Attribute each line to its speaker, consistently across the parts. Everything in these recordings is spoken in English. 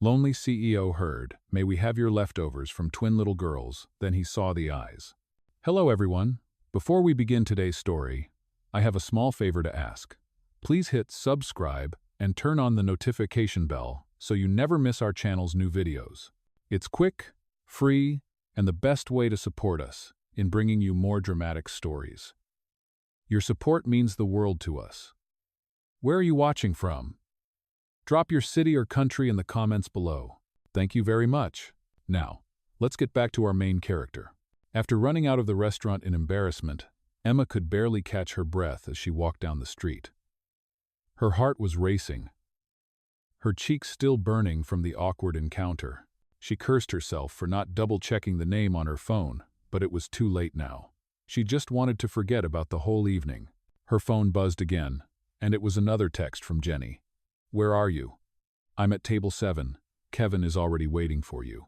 Speaker 1: Lonely CEO heard, "May we have your leftovers," from twin little girls, then he saw the eyes. Hello everyone. Before we begin today's story, I have a small favor to ask. Please hit subscribe and turn on the notification bell so you never miss our channel's new videos. It's quick, free, and the best way to support us in bringing you more dramatic stories. Your support means the world to us. Where are you watching from? Drop your city or country in the comments below. Thank you very much. Now, let's get back to our main character. After running out of the restaurant in embarrassment, Emma could barely catch her breath as she walked down the street. Her heart was racing, her cheeks still burning from the awkward encounter. She cursed herself for not double-checking the name on her phone, but it was too late now. She just wanted to forget about the whole evening. Her phone buzzed again, and it was another text from Jenny. "Where are you?" "I'm at table 7. Kevin is already waiting for you."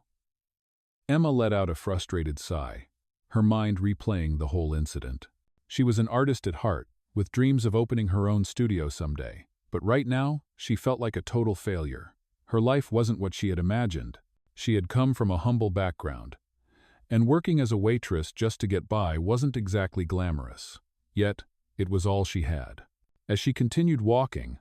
Speaker 1: Emma let out a frustrated sigh, her mind replaying the whole incident. She was an artist at heart, with dreams of opening her own studio someday, but right now, she felt like a total failure. Her life wasn't what she had imagined. She had come from a humble background, and working as a waitress just to get by wasn't exactly glamorous. Yet, it was all she had. As she continued walking,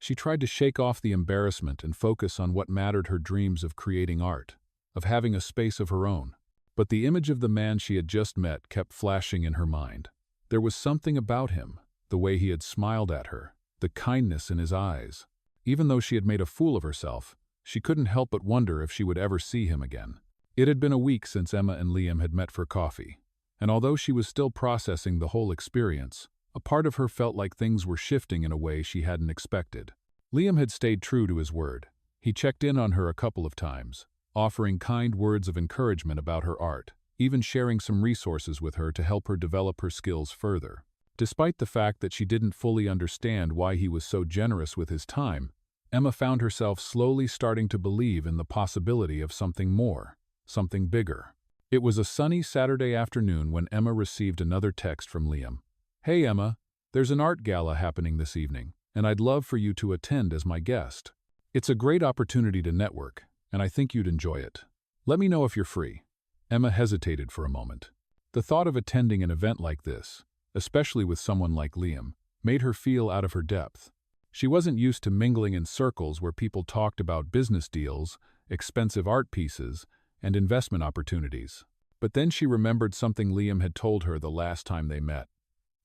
Speaker 1: she tried to shake off the embarrassment and focus on what mattered: her dreams of creating art, of having a space of her own. But the image of the man she had just met kept flashing in her mind. There was something about him, the way he had smiled at her, the kindness in his eyes. Even though she had made a fool of herself, she couldn't help but wonder if she would ever see him again. It had been a week since Emma and Liam had met for coffee, and although she was still processing the whole experience, a part of her felt like things were shifting in a way she hadn't expected. Liam had stayed true to his word. He checked in on her a couple of times, offering kind words of encouragement about her art, even sharing some resources with her to help her develop her skills further. Despite the fact that she didn't fully understand why he was so generous with his time, Emma found herself slowly starting to believe in the possibility of something more, something bigger. It was a sunny Saturday afternoon when Emma received another text from Liam. "Hey Emma, there's an art gala happening this evening, and I'd love for you to attend as my guest. It's a great opportunity to network, and I think you'd enjoy it. Let me know if you're free." Emma hesitated for a moment. The thought of attending an event like this, especially with someone like Liam, made her feel out of her depth. She wasn't used to mingling in circles where people talked about business deals, expensive art pieces, and investment opportunities. But then she remembered something Liam had told her the last time they met.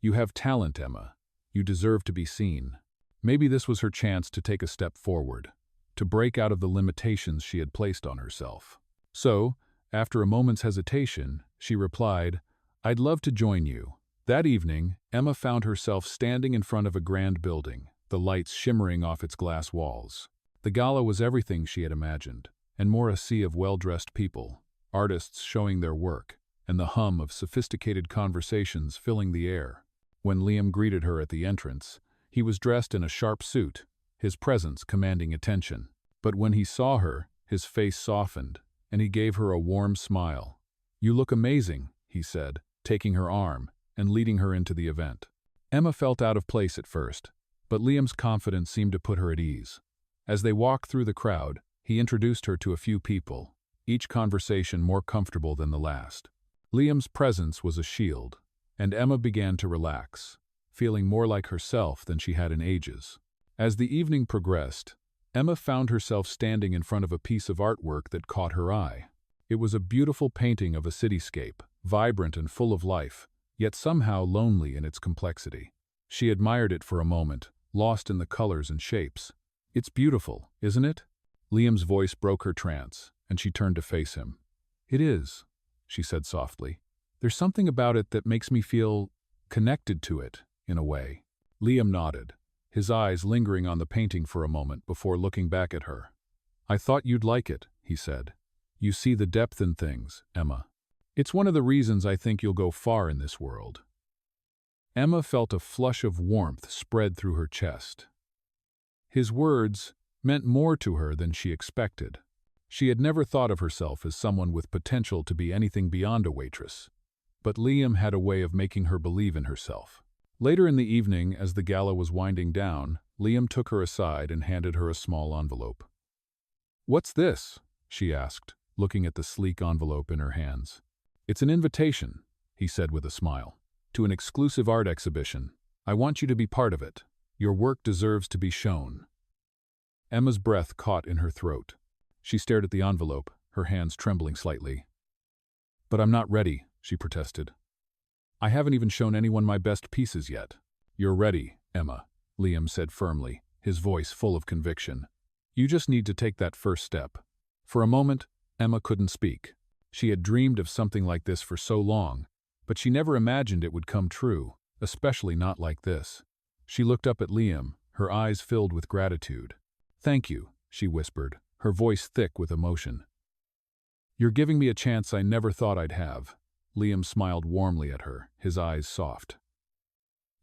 Speaker 1: "You have talent, Emma. You deserve to be seen." Maybe this was her chance to take a step forward, to break out of the limitations she had placed on herself. So, after a moment's hesitation, she replied, "I'd love to join you." That evening, Emma found herself standing in front of a grand building, the lights shimmering off its glass walls. The gala was everything she had imagined, and more: a sea of well-dressed people, artists showing their work, and the hum of sophisticated conversations filling the air. When Liam greeted her at the entrance, he was dressed in a sharp suit, his presence commanding attention. But when he saw her, his face softened, and he gave her a warm smile. "You look amazing," he said, taking her arm and leading her into the event. Emma felt out of place at first, but Liam's confidence seemed to put her at ease. As they walked through the crowd, he introduced her to a few people, each conversation more comfortable than the last. Liam's presence was a shield, and Emma began to relax, feeling more like herself than she had in ages. As the evening progressed, Emma found herself standing in front of a piece of artwork that caught her eye. It was a beautiful painting of a cityscape, vibrant and full of life, yet somehow lonely in its complexity. She admired it for a moment, lost in the colors and shapes. "It's beautiful, isn't it?" Liam's voice broke her trance, and she turned to face him. "It is," she said softly. "There's something about it that makes me feel connected to it, in a way." Liam nodded, his eyes lingering on the painting for a moment before looking back at her. "I thought you'd like it," he said. "You see the depth in things, Emma. It's one of the reasons I think you'll go far in this world." Emma felt a flush of warmth spread through her chest. His words meant more to her than she expected. She had never thought of herself as someone with potential to be anything beyond a waitress, but Liam had a way of making her believe in herself. Later in the evening, as the gala was winding down, Liam took her aside and handed her a small envelope. "What's this?" she asked, looking at the sleek envelope in her hands. "It's an invitation," he said with a smile, "to an exclusive art exhibition. I want you to be part of it. Your work deserves to be shown." Emma's breath caught in her throat. She stared at the envelope, her hands trembling slightly. "But I'm not ready," she protested. "I haven't even shown anyone my best pieces yet." "You're ready, Emma," Liam said firmly, his voice full of conviction. "You just need to take that first step." For a moment, Emma couldn't speak. She had dreamed of something like this for so long, but she never imagined it would come true, especially not like this. She looked up at Liam, her eyes filled with gratitude. "Thank you," she whispered, her voice thick with emotion. "You're giving me a chance I never thought I'd have." Liam smiled warmly at her, his eyes soft.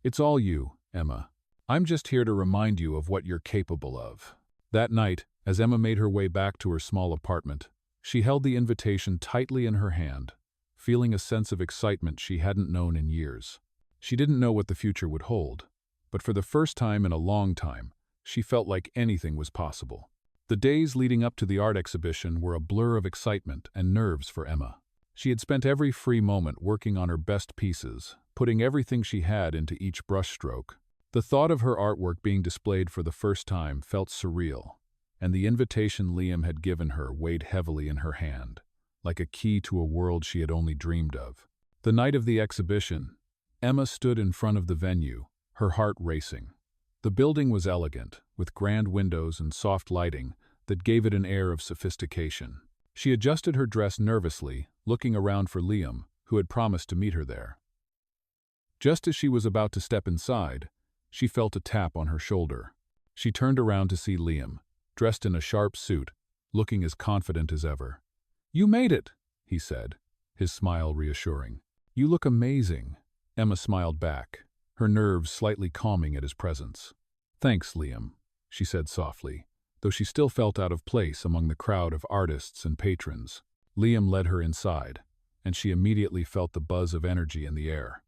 Speaker 1: "It's all you, Emma. I'm just here to remind you of what you're capable of." That night, as Emma made her way back to her small apartment, she held the invitation tightly in her hand, feeling a sense of excitement she hadn't known in years. She didn't know what the future would hold, but for the first time in a long time, she felt like anything was possible. The days leading up to the art exhibition were a blur of excitement and nerves for Emma. She had spent every free moment working on her best pieces, putting everything she had into each brushstroke. The thought of her artwork being displayed for the first time felt surreal, and the invitation Liam had given her weighed heavily in her hand, like a key to a world she had only dreamed of. The night of the exhibition, Emma stood in front of the venue, her heart racing. The building was elegant, with grand windows and soft lighting that gave it an air of sophistication. She adjusted her dress nervously, looking around for Liam, who had promised to meet her there. Just as she was about to step inside, she felt a tap on her shoulder. She turned around to see Liam, dressed in a sharp suit, looking as confident as ever. "You made it," he said, his smile reassuring. "You look amazing." Emma smiled back, her nerves slightly calming at his presence. "Thanks, Liam," she said softly, though she still felt out of place among the crowd of artists and patrons. Liam led her inside, and she immediately felt the buzz of energy in the air.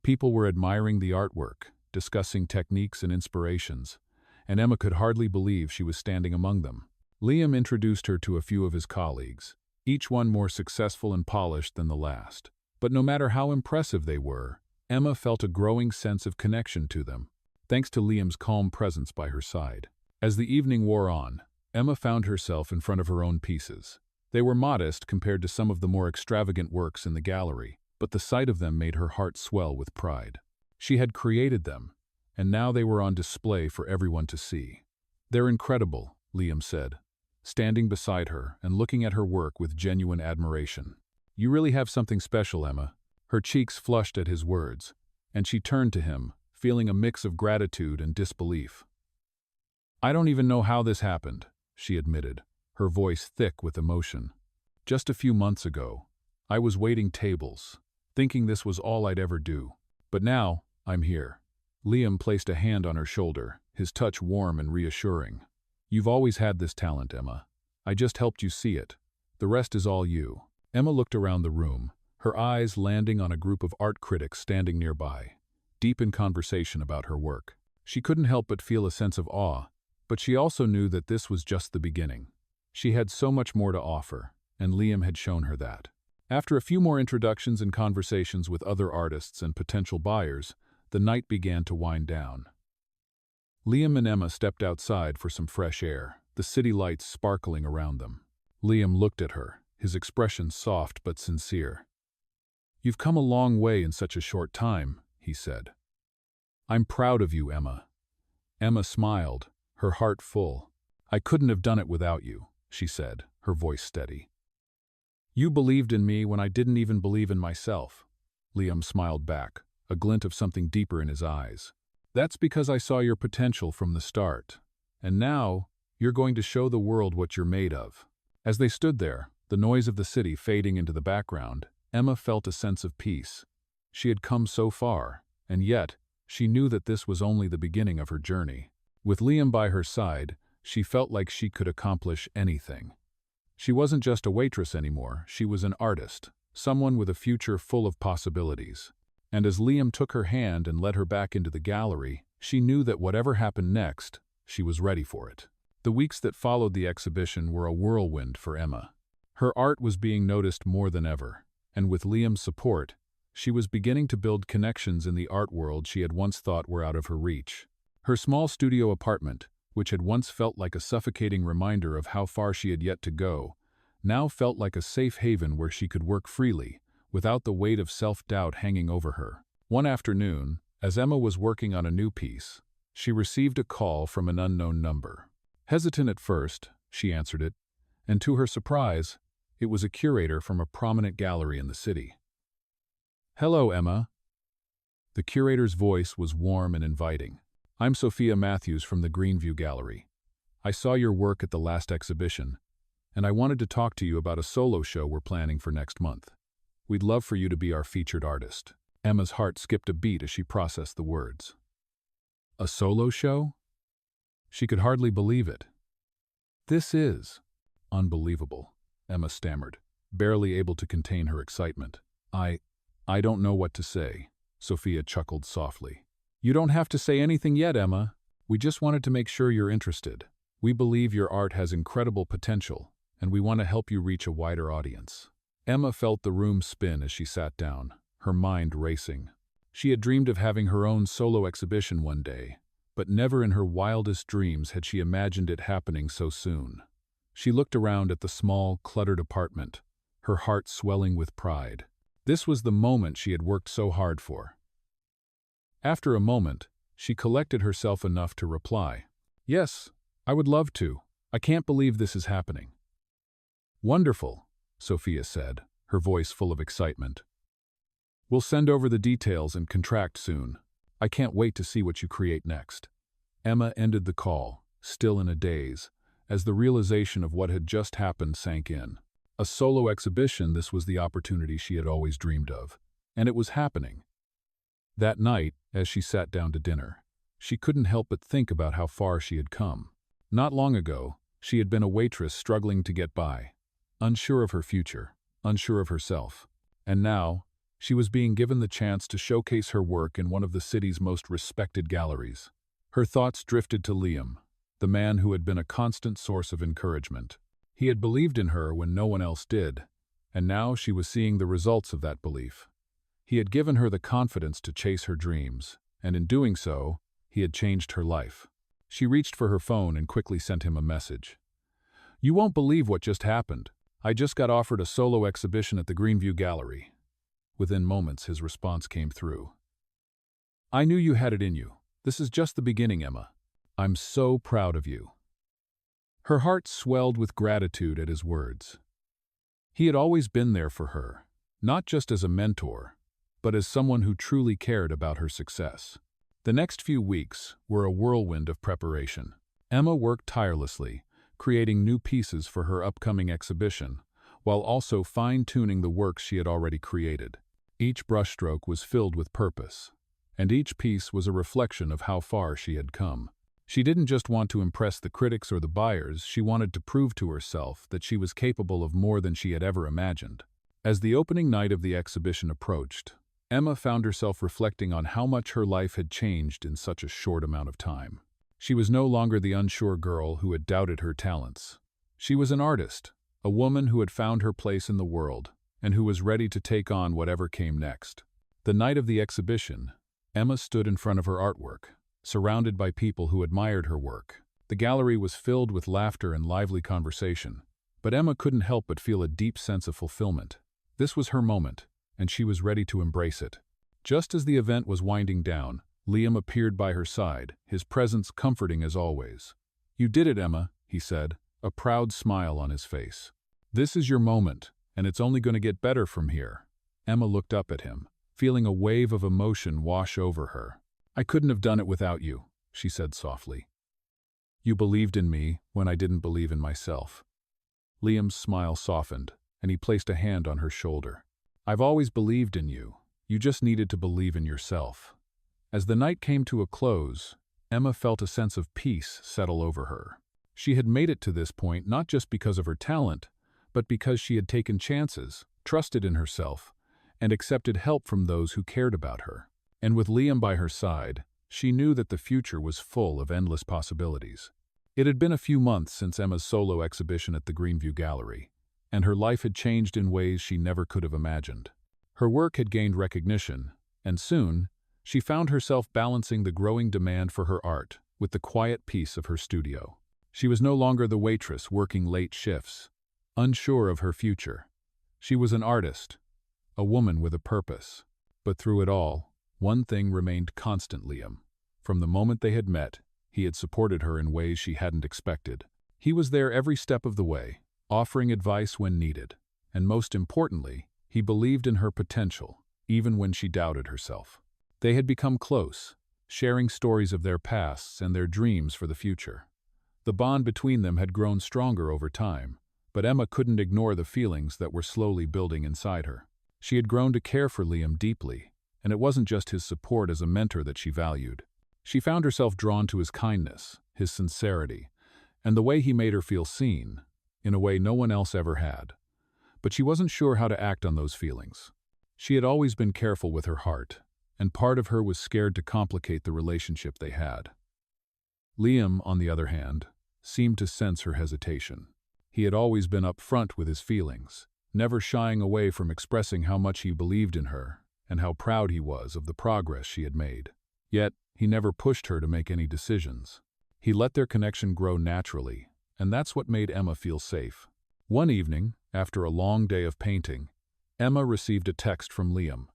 Speaker 1: People were admiring the artwork, discussing techniques and inspirations, and Emma could hardly believe she was standing among them. Liam introduced her to a few of his colleagues, each one more successful and polished than the last. But no matter how impressive they were, Emma felt a growing sense of connection to them, thanks to Liam's calm presence by her side. As the evening wore on, Emma found herself in front of her own pieces. They were modest compared to some of the more extravagant works in the gallery, but the sight of them made her heart swell with pride. She had created them, and now they were on display for everyone to see. "They're incredible," Liam said, standing beside her and looking at her work with genuine admiration. "You really have something special, Emma." Her cheeks flushed at his words, and she turned to him, feeling a mix of gratitude and disbelief. "I don't even know how this happened," she admitted, her voice thick with emotion. "Just a few months ago, I was waiting tables, thinking this was all I'd ever do. But now, I'm here." Liam placed a hand on her shoulder, his touch warm and reassuring. "You've always had this talent, Emma. I just helped you see it. The rest is all you." Emma looked around the room, her eyes landing on a group of art critics standing nearby, deep in conversation about her work. She couldn't help but feel a sense of awe, but she also knew that this was just the beginning. She had so much more to offer, and Liam had shown her that. After a few more introductions and conversations with other artists and potential buyers, the night began to wind down. Liam and Emma stepped outside for some fresh air, the city lights sparkling around them. Liam looked at her, his expression soft but sincere. "You've come a long way in such a short time," he said. "I'm proud of you, Emma." Emma smiled, her heart full. "I couldn't have done it without you," she said, her voice steady. "You believed in me when I didn't even believe in myself." Liam smiled back, a glint of something deeper in his eyes. "That's because I saw your potential from the start. And now, you're going to show the world what you're made of." As they stood there, the noise of the city fading into the background, Emma felt a sense of peace. She had come so far, and yet, she knew that this was only the beginning of her journey. With Liam by her side, she felt like she could accomplish anything. She wasn't just a waitress anymore, she was an artist, someone with a future full of possibilities. And as Liam took her hand and led her back into the gallery, she knew that whatever happened next, she was ready for it. The weeks that followed the exhibition were a whirlwind for Emma. Her art was being noticed more than ever, and with Liam's support, she was beginning to build connections in the art world she had once thought were out of her reach. Her small studio apartment, which had once felt like a suffocating reminder of how far she had yet to go, now felt like a safe haven where she could work freely, without the weight of self-doubt hanging over her. One afternoon, as Emma was working on a new piece, she received a call from an unknown number. Hesitant at first, she answered it, and to her surprise, it was a curator from a prominent gallery in the city. "Hello, Emma." The curator's voice was warm and inviting. "I'm Sophia Matthews from the Greenview Gallery. I saw your work at the last exhibition, and I wanted to talk to you about a solo show we're planning for next month. We'd love for you to be our featured artist." Emma's heart skipped a beat as she processed the words. A solo show? She could hardly believe it. "This is unbelievable," Emma stammered, barely able to contain her excitement. I don't know what to say," Sophia chuckled softly. "You don't have to say anything yet, Emma. We just wanted to make sure you're interested. We believe your art has incredible potential, and we want to help you reach a wider audience." Emma felt the room spin as she sat down, her mind racing. She had dreamed of having her own solo exhibition one day, but never in her wildest dreams had she imagined it happening so soon. She looked around at the small, cluttered apartment, her heart swelling with pride. This was the moment she had worked so hard for. After a moment, she collected herself enough to reply, "Yes, I would love to. I can't believe this is happening." "Wonderful," Sophia said, her voice full of excitement. "We'll send over the details and contract soon. I can't wait to see what you create next." Emma ended the call, still in a daze, as the realization of what had just happened sank in. A solo exhibition, this was the opportunity she had always dreamed of, and it was happening. That night, as she sat down to dinner, she couldn't help but think about how far she had come. Not long ago, she had been a waitress struggling to get by, unsure of her future, unsure of herself. And now, she was being given the chance to showcase her work in one of the city's most respected galleries. Her thoughts drifted to Liam, the man who had been a constant source of encouragement. He had believed in her when no one else did, and now she was seeing the results of that belief. He had given her the confidence to chase her dreams, and in doing so, he had changed her life. She reached for her phone and quickly sent him a message. "You won't believe what just happened. I just got offered a solo exhibition at the Greenview Gallery." Within moments, his response came through. "I knew you had it in you. This is just the beginning, Emma. I'm so proud of you." Her heart swelled with gratitude at his words. He had always been there for her, not just as a mentor, but as someone who truly cared about her success. The next few weeks were a whirlwind of preparation. Emma worked tirelessly, creating new pieces for her upcoming exhibition, while also fine-tuning the works she had already created. Each brushstroke was filled with purpose, and each piece was a reflection of how far she had come. She didn't just want to impress the critics or the buyers, she wanted to prove to herself that she was capable of more than she had ever imagined. As the opening night of the exhibition approached, Emma found herself reflecting on how much her life had changed in such a short amount of time. She was no longer the unsure girl who had doubted her talents. She was an artist, a woman who had found her place in the world, and who was ready to take on whatever came next. The night of the exhibition, Emma stood in front of her artwork, surrounded by people who admired her work. The gallery was filled with laughter and lively conversation, but Emma couldn't help but feel a deep sense of fulfillment. This was her moment, and she was ready to embrace it. Just as the event was winding down, Liam appeared by her side, his presence comforting as always. "You did it, Emma," he said, a proud smile on his face. "This is your moment, and it's only going to get better from here." Emma looked up at him, feeling a wave of emotion wash over her. "I couldn't have done it without you," she said softly. "You believed in me when I didn't believe in myself." Liam's smile softened, and he placed a hand on her shoulder. "I've always believed in you. You just needed to believe in yourself." As the night came to a close, Emma felt a sense of peace settle over her. She had made it to this point not just because of her talent, but because she had taken chances, trusted in herself, and accepted help from those who cared about her. And with Liam by her side, she knew that the future was full of endless possibilities. It had been a few months since Emma's solo exhibition at the Greenview Gallery, and her life had changed in ways she never could have imagined. Her work had gained recognition, and soon, she found herself balancing the growing demand for her art with the quiet peace of her studio. She was no longer the waitress working late shifts, unsure of her future. She was an artist, a woman with a purpose. But through it all, one thing remained constant: Liam. From the moment they had met, he had supported her in ways she hadn't expected. He was there every step of the way, offering advice when needed, and most importantly, he believed in her potential, even when she doubted herself. They had become close, sharing stories of their pasts and their dreams for the future. The bond between them had grown stronger over time, but Emma couldn't ignore the feelings that were slowly building inside her. She had grown to care for Liam deeply, and it wasn't just his support as a mentor that she valued. She found herself drawn to his kindness, his sincerity, and the way he made her feel seen, in a way no one else ever had. But she wasn't sure how to act on those feelings. She had always been careful with her heart, and part of her was scared to complicate the relationship they had. Liam, on the other hand, seemed to sense her hesitation. He had always been upfront with his feelings, never shying away from expressing how much he believed in her and how proud he was of the progress she had made. Yet, he never pushed her to make any decisions. He let their connection grow naturally, and that's what made Emma feel safe. One evening, after a long day of painting, Emma received a text from Liam.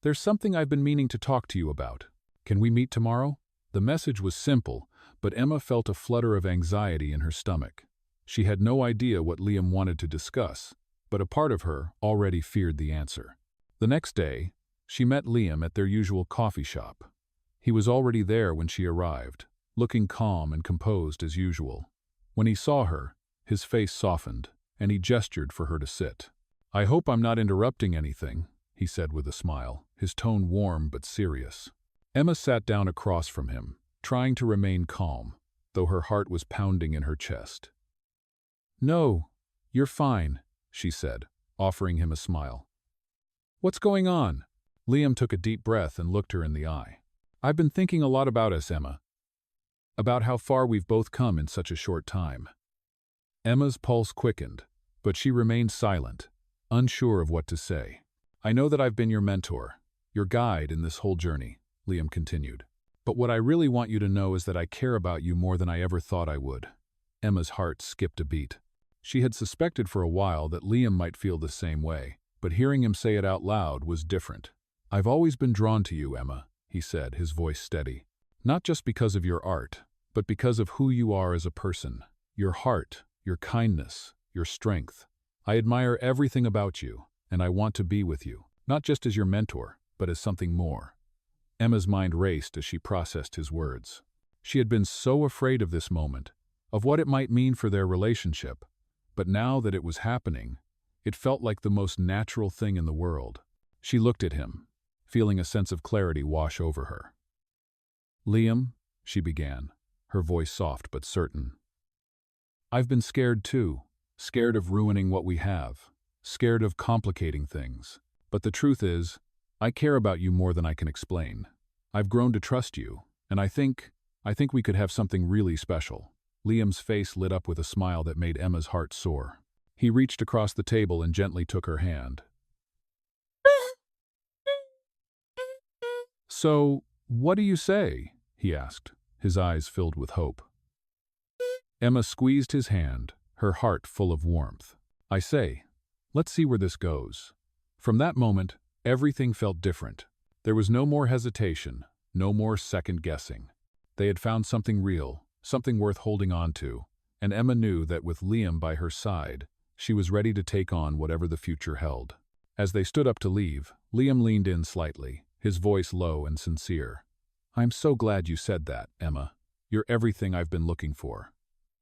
Speaker 1: "There's something I've been meaning to talk to you about. Can we meet tomorrow?" The message was simple, but Emma felt a flutter of anxiety in her stomach. She had no idea what Liam wanted to discuss, but a part of her already feared the answer. The next day, she met Liam at their usual coffee shop. He was already there when she arrived, looking calm and composed as usual. When he saw her, his face softened, and he gestured for her to sit. "I hope I'm not interrupting anything," he said with a smile, his tone warm but serious. Emma sat down across from him, trying to remain calm, though her heart was pounding in her chest. "No, you're fine," she said, offering him a smile. "What's going on?" Liam took a deep breath and looked her in the eye. "I've been thinking a lot about us, Emma. About how far we've both come in such a short time." Emma's pulse quickened, but she remained silent, unsure of what to say. "I know that I've been your mentor, your guide in this whole journey," Liam continued. "But what I really want you to know is that I care about you more than I ever thought I would." Emma's heart skipped a beat. She had suspected for a while that Liam might feel the same way, but hearing him say it out loud was different. "I've always been drawn to you, Emma," he said, his voice steady. "Not just because of your art, but because of who you are as a person. Your heart, your kindness, your strength. I admire everything about you, and I want to be with you, not just as your mentor, but as something more." Emma's mind raced as she processed his words. She had been so afraid of this moment, of what it might mean for their relationship, but now that it was happening, it felt like the most natural thing in the world. She looked at him, feeling a sense of clarity wash over her. "Liam," she began, her voice soft but certain. "I've been scared too, scared of ruining what we have, scared of complicating things. But the truth is, I care about you more than I can explain. I've grown to trust you, and I think we could have something really special." Liam's face lit up with a smile that made Emma's heart soar. He reached across the table and gently took her hand. "So, what do you say?" he asked, his eyes filled with hope. Emma squeezed his hand, her heart full of warmth. "I say, let's see where this goes." From that moment, everything felt different. There was no more hesitation, no more second-guessing. They had found something real, something worth holding on to, and Emma knew that with Liam by her side, she was ready to take on whatever the future held. As they stood up to leave, Liam leaned in slightly, his voice low and sincere. "I'm so glad you said that, Emma. You're everything I've been looking for."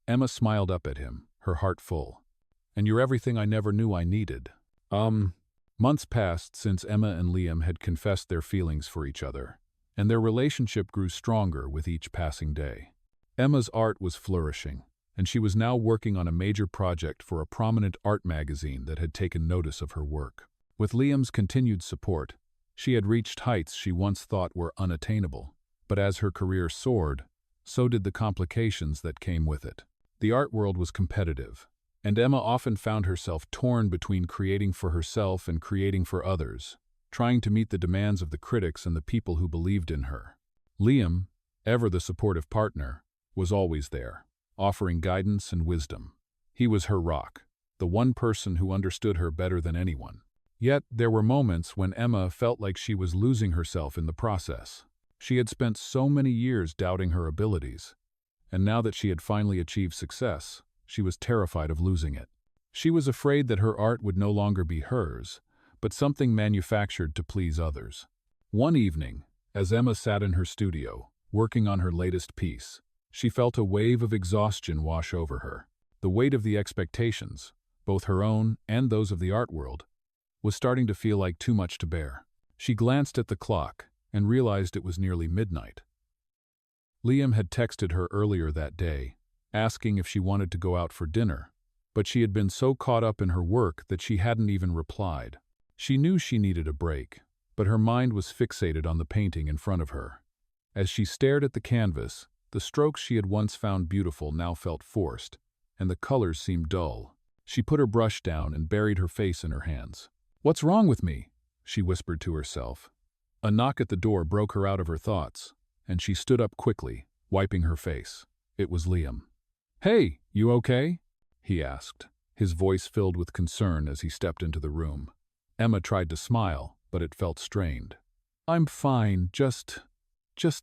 Speaker 1: Emma smiled up at him, her heart full. "And you're everything I never knew I needed." Months passed since Emma and Liam had confessed their feelings for each other, and their relationship grew stronger with each passing day. Emma's art was flourishing, and she was now working on a major project for a prominent art magazine that had taken notice of her work. With Liam's continued support, she had reached heights she once thought were unattainable. But as her career soared, so did the complications that came with it. The art world was competitive, and Emma often found herself torn between creating for herself and creating for others, trying to meet the demands of the critics and the people who believed in her. Liam, ever the supportive partner, was always there, offering guidance and wisdom. He was her rock, the one person who understood her better than anyone. Yet there were moments when Emma felt like she was losing herself in the process. She had spent so many years doubting her abilities, and now that she had finally achieved success, she was terrified of losing it. She was afraid that her art would no longer be hers, but something manufactured to please others. One evening, as Emma sat in her studio, working on her latest piece, she felt a wave of exhaustion wash over her. The weight of the expectations, both her own and those of the art world, was starting to feel like too much to bear. She glanced at the clock and realized it was nearly midnight. Liam had texted her earlier that day, asking if she wanted to go out for dinner, but she had been so caught up in her work that she hadn't even replied. She knew she needed a break, but her mind was fixated on the painting in front of her. As she stared at the canvas, the strokes she had once found beautiful now felt forced, and the colors seemed dull. She put her brush down and buried her face in her hands. "What's wrong with me?" she whispered to herself. A knock at the door broke her out of her thoughts, and she stood up quickly, wiping her face. It was Liam. "Hey, you okay?" he asked, his voice filled with concern as he stepped into the room. Emma tried to smile, but it felt strained. "I'm fine, just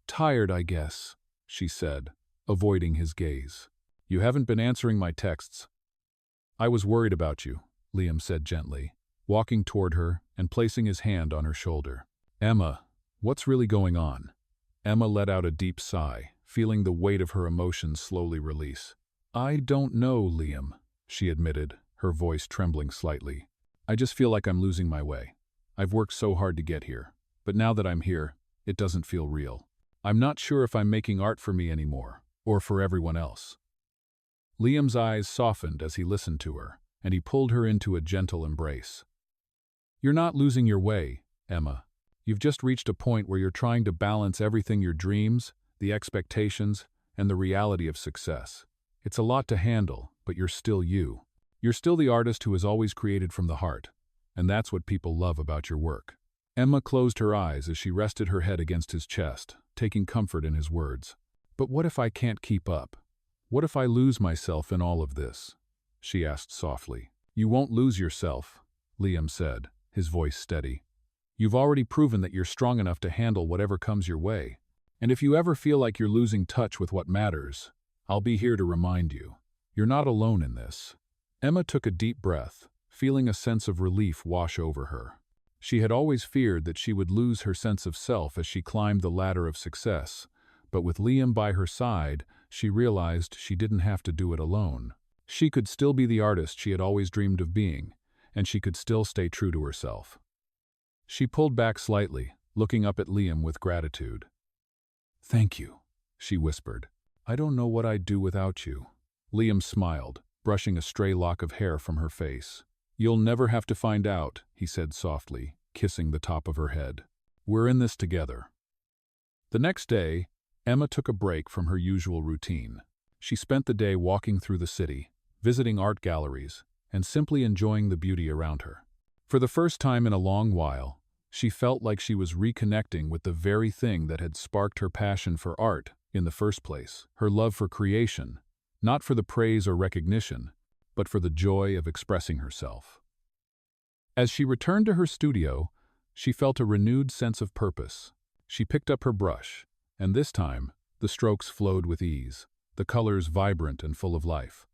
Speaker 1: tired, I guess," she said, avoiding his gaze. "You haven't been answering my texts." "I was worried about you," Liam said gently, walking toward her and placing his hand on her shoulder. "Emma, what's really going on?" Emma let out a deep sigh, feeling the weight of her emotions slowly release. "I don't know, Liam," she admitted, her voice trembling slightly. "I just feel like I'm losing my way. I've worked so hard to get here, but now that I'm here, it doesn't feel real. I'm not sure if I'm making art for me anymore, or for everyone else." Liam's eyes softened as he listened to her, and he pulled her into a gentle embrace. "You're not losing your way, Emma. You've just reached a point where you're trying to balance everything: your dreams, the expectations, and the reality of success. It's a lot to handle, but you're still you. You're still the artist who has always created from the heart, and that's what people love about your work." Emma closed her eyes as she rested her head against his chest, taking comfort in his words. "But what if I can't keep up? What if I lose myself in all of this?" she asked softly. "You won't lose yourself," Liam said, his voice steady. "You've already proven that you're strong enough to handle whatever comes your way. And if you ever feel like you're losing touch with what matters, I'll be here to remind you. You're not alone in this." Emma took a deep breath, feeling a sense of relief wash over her. She had always feared that she would lose her sense of self as she climbed the ladder of success, but with Liam by her side, she realized she didn't have to do it alone. She could still be the artist she had always dreamed of being, and she could still stay true to herself. She pulled back slightly, looking up at Liam with gratitude. "Thank you," she whispered. "I don't know what I'd do without you." Liam smiled, brushing a stray lock of hair from her face. "You'll never have to find out," he said softly, kissing the top of her head. "We're in this together." The next day, Emma took a break from her usual routine. She spent the day walking through the city, visiting art galleries, and simply enjoying the beauty around her. For the first time in a long while, she felt like she was reconnecting with the very thing that had sparked her passion for art in the first place, her love for creation, not for the praise or recognition, but for the joy of expressing herself. As she returned to her studio, she felt a renewed sense of purpose. She picked up her brush, and this time, the strokes flowed with ease, the colors vibrant and full of life.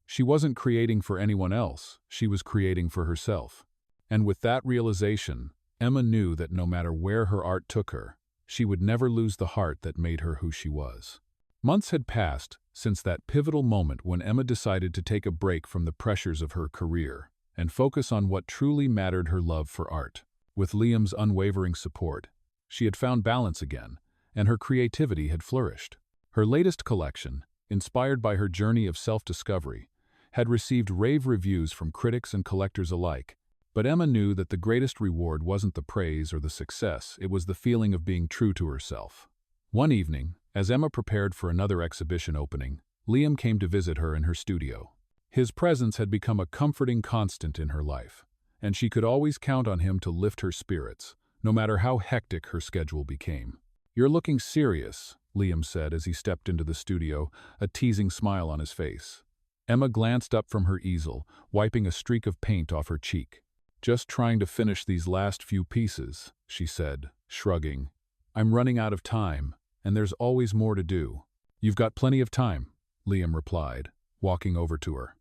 Speaker 1: She wasn't creating for anyone else, she was creating for herself. And with that realization, Emma knew that no matter where her art took her, she would never lose the heart that made her who she was. Months had passed since that pivotal moment when Emma decided to take a break from the pressures of her career and focus on what truly mattered: her love for art. With Liam's unwavering support, she had found balance again, and her creativity had flourished. Her latest collection, inspired by her journey of self-discovery, had received rave reviews from critics and collectors alike, but Emma knew that the greatest reward wasn't the praise or the success, it was the feeling of being true to herself. One evening, As Emma prepared for another exhibition opening, Liam came to visit her in her studio. His presence had become a comforting constant in her life, and she could always count on him to lift her spirits, no matter how hectic her schedule became. "You're looking serious," Liam said as he stepped into the studio, a teasing smile on his face. Emma glanced up from her easel, wiping a streak of paint off her cheek. "Just trying to finish these last few pieces," she said, shrugging. "I'm running out of time, and there's always more to do." "You've got plenty of time," Liam replied, walking over to her.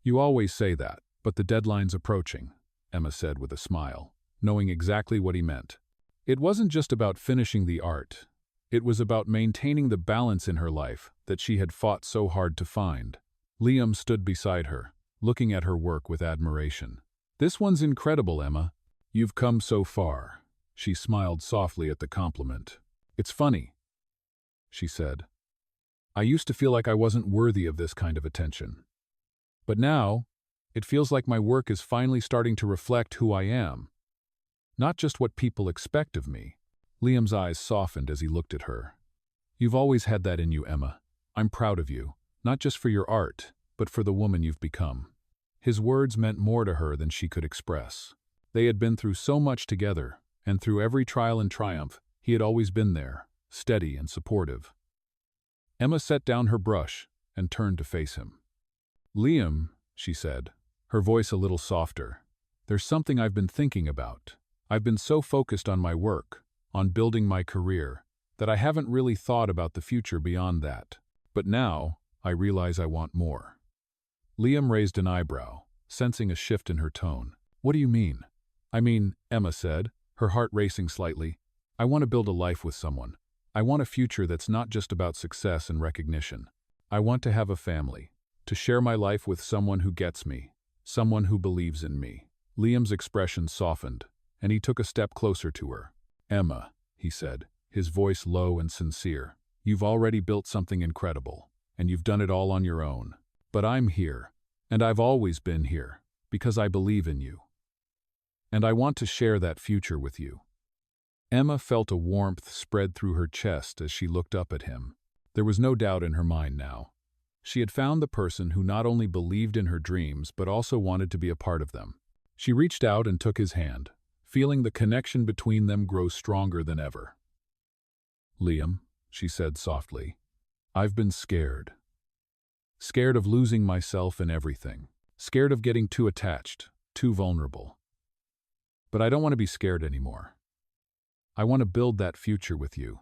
Speaker 1: "You always say that, but the deadline's approaching," Emma said with a smile, knowing exactly what he meant. It wasn't just about finishing the art. It was about maintaining the balance in her life that she had fought so hard to find. Liam stood beside her, looking at her work with admiration. "This one's incredible, Emma. You've come so far." She smiled softly at the compliment. "It's funny," she said. "I used to feel like I wasn't worthy of this kind of attention. But now, it feels like my work is finally starting to reflect who I am. Not just what people expect of me." Liam's eyes softened as he looked at her. "You've always had that in you, Emma. I'm proud of you, not just for your art, but for the woman you've become." His words meant more to her than she could express. They had been through so much together, and through every trial and triumph, he had always been there, steady and supportive. Emma set down her brush and turned to face him. "Liam," she said, her voice a little softer, "there's something I've been thinking about. I've been so focused on my work, on building my career, that I haven't really thought about the future beyond that. But now, I realize I want more." Liam raised an eyebrow, sensing a shift in her tone. "What do you mean?" "I mean," Emma said, her heart racing slightly, "I want to build a life with someone. I want a future that's not just about success and recognition. I want to have a family, to share my life with someone who gets me, someone who believes in me." Liam's expression softened, and he took a step closer to her. "Emma," he said, his voice low and sincere, "you've already built something incredible, and you've done it all on your own. But I'm here, and I've always been here, because I believe in you. And I want to share that future with you." Emma felt a warmth spread through her chest as she looked up at him. There was no doubt in her mind now. She had found the person who not only believed in her dreams but also wanted to be a part of them. She reached out and took his hand, feeling the connection between them grow stronger than ever. "Liam," she said softly, "I've been scared. Scared of losing myself in everything. Scared of getting too attached, too vulnerable. But I don't want to be scared anymore. I want to build that future with you."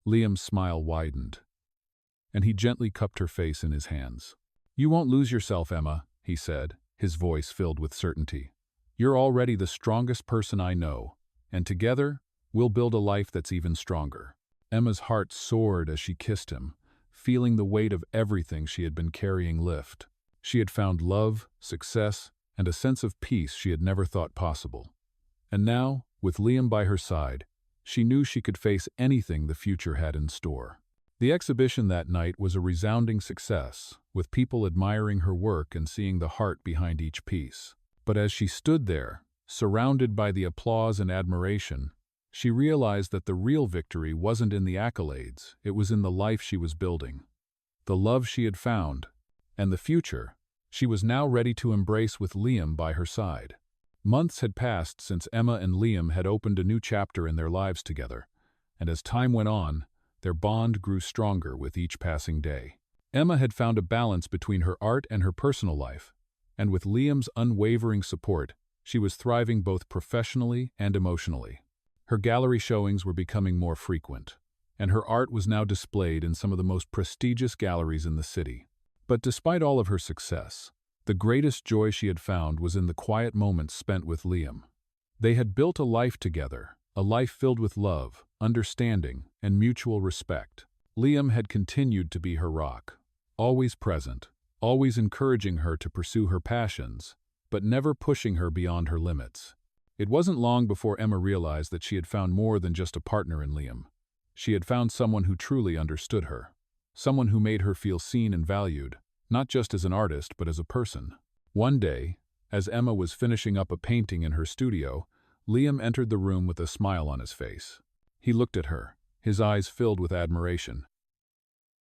Speaker 1: Liam's smile widened, and he gently cupped her face in his hands. "You won't lose yourself, Emma," he said, his voice filled with certainty. "You're already the strongest person I know, and together, we'll build a life that's even stronger." Emma's heart soared as she kissed him, feeling the weight of everything she had been carrying lift. She had found love, success, and a sense of peace she had never thought possible. And now, with Liam by her side, she knew she could face anything the future had in store. The exhibition that night was a resounding success, with people admiring her work and seeing the heart behind each piece. But as she stood there, surrounded by the applause and admiration, she realized that the real victory wasn't in the accolades, it was in the life she was building. The love she had found, and the future, she was now ready to embrace with Liam by her side. Months had passed since Emma and Liam had opened a new chapter in their lives together, and as time went on, their bond grew stronger with each passing day. Emma had found a balance between her art and her personal life, and with Liam's unwavering support, she was thriving both professionally and emotionally. Her gallery showings were becoming more frequent, and her art was now displayed in some of the most prestigious galleries in the city. But despite all of her success, the greatest joy she had found was in the quiet moments spent with Liam. They had built a life together, a life filled with love, understanding, and mutual respect. Liam had continued to be her rock, always present, always encouraging her to pursue her passions, but never pushing her beyond her limits. It wasn't long before Emma realized that she had found more than just a partner in Liam. She had found someone who truly understood her, someone who made her feel seen and valued, not just as an artist but as a person. One day, as Emma was finishing up a painting in her studio, Liam entered the room with a smile on his face. He looked at her, his eyes filled with admiration.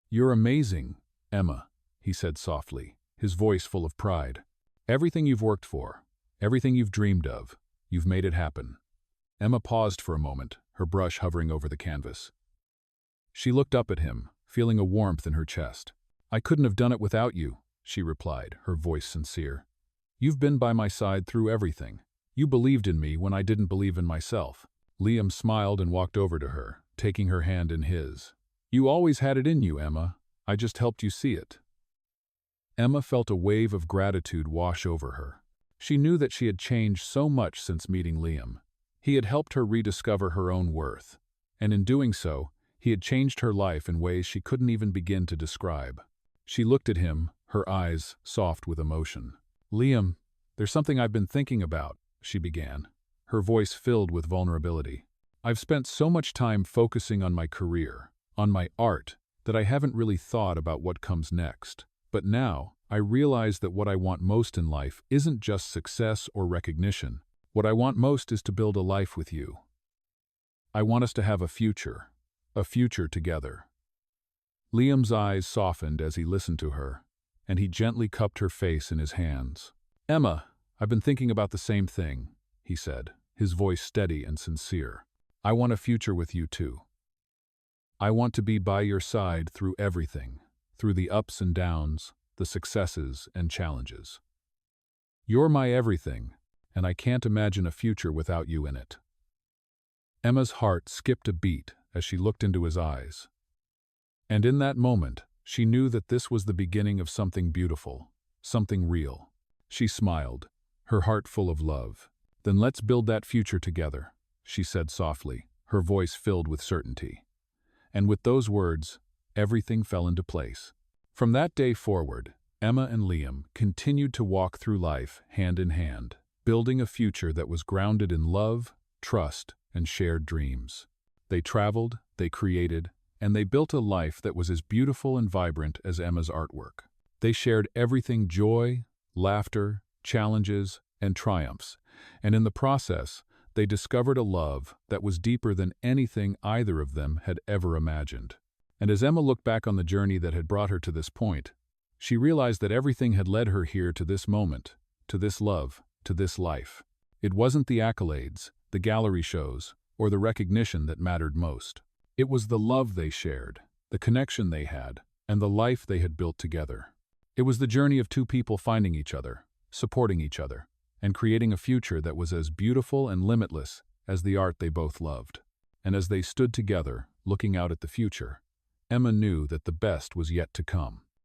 Speaker 1: "You're amazing, Emma," he said softly, his voice full of pride. "Everything you've worked for, everything you've dreamed of, you've made it happen." Emma paused for a moment, her brush hovering over the canvas. She looked up at him, feeling a warmth in her chest. "I couldn't have done it without you," she replied, her voice sincere. "You've been by my side through everything. You believed in me when I didn't believe in myself." Liam smiled and walked over to her, taking her hand in his. "You always had it in you, Emma. I just helped you see it." Emma felt a wave of gratitude wash over her. She knew that she had changed so much since meeting Liam. He had helped her rediscover her own worth, and in doing so, he had changed her life in ways she couldn't even begin to describe. She looked at him, her eyes soft with emotion. "Liam, there's something I've been thinking about," she began, her voice filled with vulnerability. "I've spent so much time focusing on my career, on my art, that I haven't really thought about what comes next. But now, I realize that what I want most in life isn't just success or recognition. What I want most is to build a life with you. I want us to have a future together." Liam's eyes softened as he listened to her, and he gently cupped her face in his hands. "Emma, I've been thinking about the same thing," he said, his voice steady and sincere. "I want a future with you too. I want to be by your side through everything, through the ups and downs, the successes and challenges. You're my everything, and I can't imagine a future without you in it." Emma's heart skipped a beat as she looked into his eyes. And in that moment, she knew that this was the beginning of something beautiful, something real. She smiled, her heart full of love. "Then let's build that future together," she said softly, her voice filled with certainty. And with those words, everything fell into place. From that day forward, Emma and Liam continued to walk through life hand in hand, building a future that was grounded in love, trust, and shared dreams. They traveled, they created, and they built a life that was as beautiful and vibrant as Emma's artwork. They shared everything: joy, laughter, challenges, and triumphs, and in the process, they discovered a love that was deeper than anything either of them had ever imagined. And as Emma looked back on the journey that had brought her to this point, she realized that everything had led her here to this moment, to this love, to this life. It wasn't the accolades, the gallery shows, or the recognition that mattered most. It was the love they shared, the connection they had, and the life they had built together. It was the journey of two people finding each other, supporting each other, and creating a future that was as beautiful and limitless as the art they both loved. And as they stood together, looking out at the future, Emma knew that the best was yet to come.